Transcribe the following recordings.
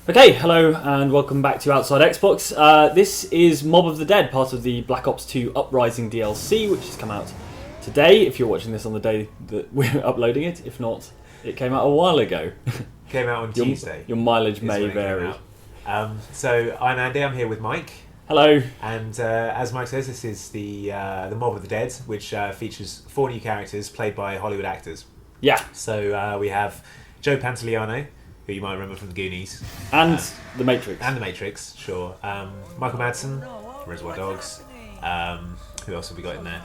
Okay, hello and welcome back to Outside Xbox. This is Mob of the Dead, part of the Black Ops 2 Uprising DLC, which has come out today, if you're watching this on the day that we're uploading it. If not, it came out a while ago. Came out on Tuesday. Your mileage may vary. So I'm Andy, I'm here with Mike. Hello. And as Mike says, this is the Mob of the Dead, which features 4 new characters played by Hollywood actors. Yeah. So we have Joe Pantoliano, who you might remember from the Goonies. And The Matrix. And The Matrix, sure. Michael Madsen, Reservoir Dogs. Who else have we got in there?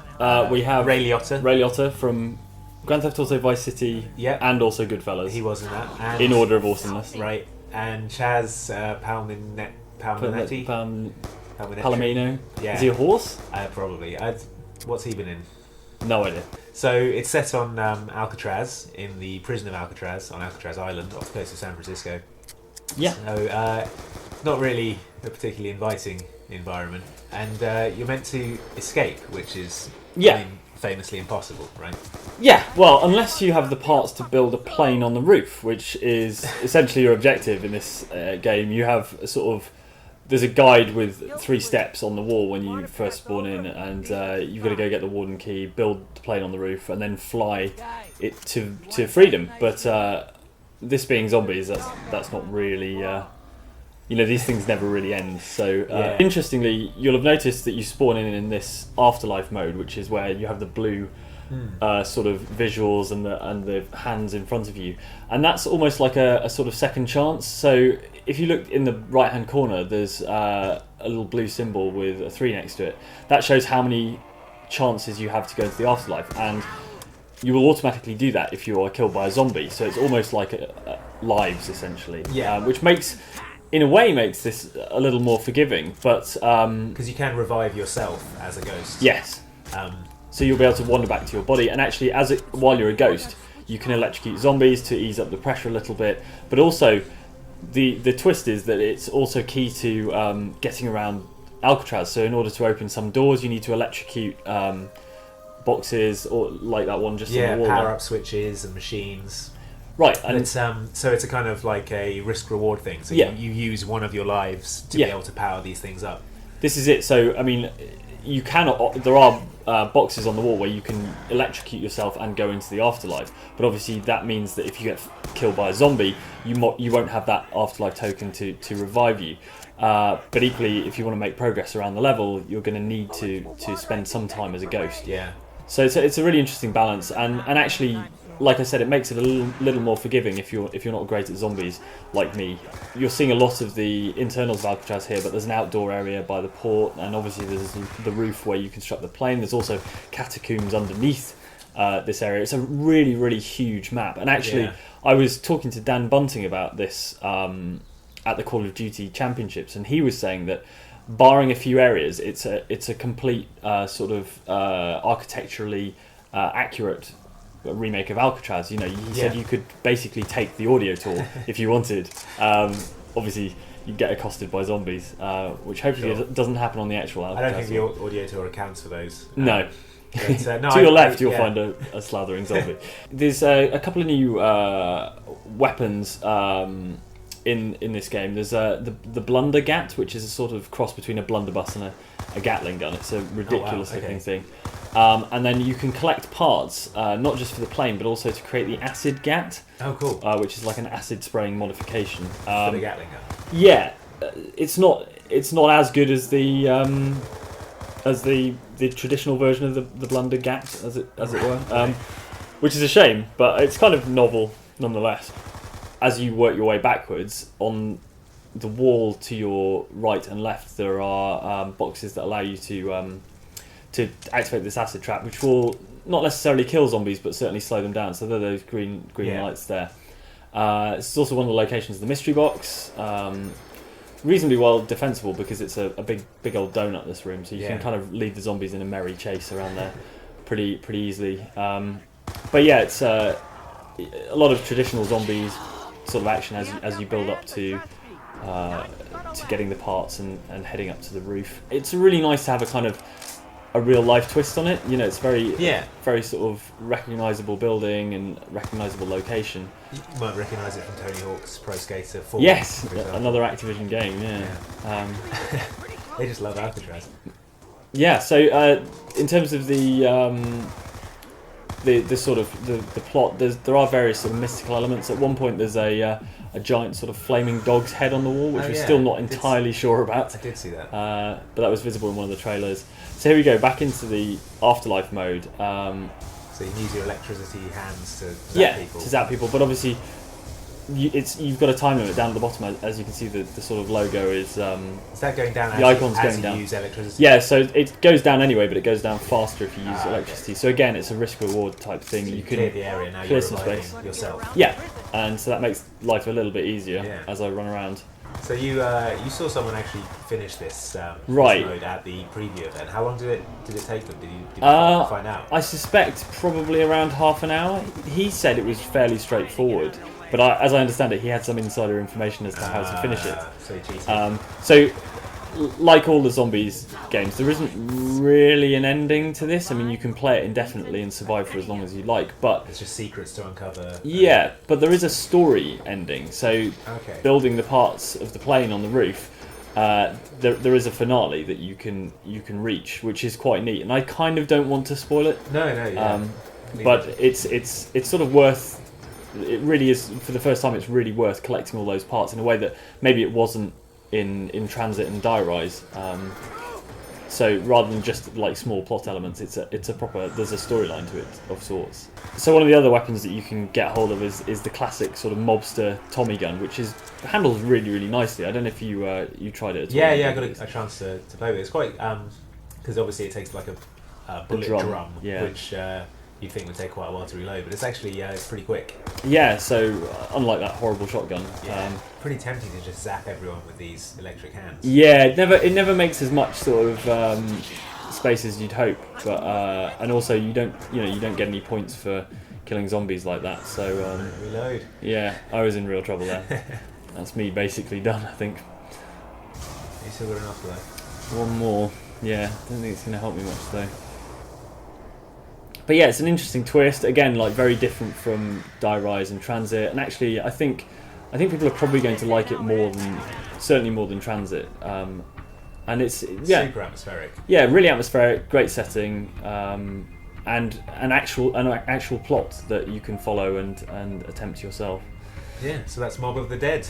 We have Ray Liotta. Ray Liotta from Grand Theft Auto Vice City, and also Goodfellas. He was in that. And in order of awesomeness. Right. And Chaz Palminteri. Palomino. Yeah. Is he a horse? Probably. What's he been in? No idea. So it's set on Alcatraz, in the prison of Alcatraz, on Alcatraz Island, off the coast of San Francisco. Yeah. So not really a particularly inviting environment. And you're meant to escape, which is famously impossible, right? Yeah, well, unless you have the parts to build a plane on the roof, which is essentially your objective in this game. You have there's a guide with 3 steps on the wall when you first spawn in, and you've got to go get the warden key, build the plane on the roof, and then fly it to freedom. But this being zombies, that's not really... these things never really end. So interestingly, you'll have noticed that you spawn in this afterlife mode, which is where you have the blue sort of visuals and the hands in front of you, and that's almost like a sort of second chance. So if you look in the right hand corner, there's a little blue symbol with a 3 next to it. That shows how many chances you have to go into the afterlife, and you will automatically do that if you are killed by a zombie. So it's almost like lives essentially, which in a way makes this a little more forgiving, but because you can revive yourself as a ghost. Yes. So you'll be able to wander back to your body, and actually, while you're a ghost, you can electrocute zombies to ease up the pressure a little bit. But also, the twist is that it's also key to getting around Alcatraz. So in order to open some doors, you need to electrocute boxes, or like that one just on the wall. Power up switches and machines. Right, and it's so it's a kind of like a risk reward thing. So you use one of your lives to be able to power these things up. This is it. So I mean, you cannot. There are boxes on the wall where you can electrocute yourself and go into the afterlife. But obviously, that means that if you get killed by a zombie, you won't have that afterlife token to revive you. But equally, if you want to make progress around the level, you're going to need to spend some time as a ghost. Yeah. So it's a really interesting balance, and actually, like I said, it makes it a little more forgiving if you're not great at zombies like me. You're seeing a lot of the internals of Alcatraz here, but there's an outdoor area by the port, and obviously there's the roof where you construct the plane. There's also catacombs underneath this area. It's a really, really huge map. And actually, I was talking to Dan Bunting about this at the Call of Duty Championships, and he was saying that barring a few areas, it's a complete architecturally accurate remake of Alcatraz. He said you could basically take the audio tour if you wanted. Obviously, you get accosted by zombies, which hopefully doesn't happen on the actual Alcatraz. I don't think the audio tour accounts for those. No. But, to your left, you'll find a slathering zombie. There's a couple of new weapons in this game. There's the blundergat, which is a sort of cross between a blunderbuss and a Gatling gun. It's a ridiculous looking thing. And then you can collect parts, not just for the plane, but also to create the acid gat. Oh, cool! Which is like an acid spraying modification for the Gatling gun. Yeah, it's not as good as the traditional version of the blundergat, as it were, which is a shame. But it's kind of novel nonetheless. As you work your way backwards, on the wall to your right and left, there are boxes that allow you to activate this acid trap, which will not necessarily kill zombies, but certainly slow them down. So there are those green lights there. It's also one of the locations of the mystery box. Reasonably well defensible because it's a big old donut, this room, so you can kind of lead the zombies in a merry chase around there pretty easily. But yeah, it's a lot of traditional zombies sort of action as you build up to getting the parts and heading up to the roof. It's really nice to have a kind of a real life twist on it. You know, it's very Yeah. very sort of recognisable building and recognisable location. You might recognise it from Tony Hawk's Pro Skater 4. Yes, for example. another Activision game. Yeah. They just love Alcatraz. Yeah. So in terms of the sort of the plot, there are various sort of mystical elements. At one point, there's a giant sort of flaming dog's head on the wall, which we're still not entirely sure about. I did see that. But that was visible in one of the trailers. So here we go, back into the afterlife mode. So you can use your electricity hands to zap people. To zap people. But obviously, you've got a time limit down at the bottom. As you can see, the sort of logo is. Is that going down? The icon's as going you down. Use electricity. Yeah, so it goes down anyway, but it goes down faster if you use electricity. Okay. So again, it's a risk-reward type thing. So you can clear the area now. Clear You're some reviving space yourself. Yeah, and so that makes life a little bit easier as I run around. So you saw someone actually finish this, right. this mode at the preview event. How long did it take them? Did you find out? I suspect probably around half an hour. He said it was fairly straightforward, but as I understand it, he had some insider information as to how to finish it. So he cheated. So, like all the zombies games, there isn't really an ending to this. I mean, you can play it indefinitely and survive for as long as you like, but it's just secrets to uncover. Yeah, but there is a story ending. So, building the parts of the plane on the roof, there is a finale that you can reach, which is quite neat. And I kind of don't want to spoil it. No, yeah. But it's sort of worth. It really is, for the first time. It's really worth collecting all those parts in a way that maybe it wasn't in Transit and Die Rise. So rather than just like small plot elements, it's a proper. There's a storyline to it of sorts. So one of the other weapons that you can get hold of is the classic sort of mobster Tommy gun, which handles really, really nicely. I don't know if you tried it at all. Yeah, I got a chance to play with it. It's quite because obviously it takes like a bullet drum which you think would take quite a while to reload, but it's actually it's pretty quick. Yeah, so unlike that horrible shotgun. Pretty tempting to just zap everyone with these electric hands. Yeah, it never makes as much sort of space as you'd hope, but and also you don't get any points for killing zombies like that. So reload. Yeah, I was in real trouble there. That's me basically done, I think. You still got enough though. One more. Yeah, don't think it's going to help me much though. But yeah, it's an interesting twist. Again, like very different from Die Rise and Transit, and actually, I think people are probably going to like it certainly more than Transit. And it's super atmospheric. Yeah, really atmospheric, great setting, and an actual plot that you can follow and attempt yourself. Yeah, so that's Mob of the Dead.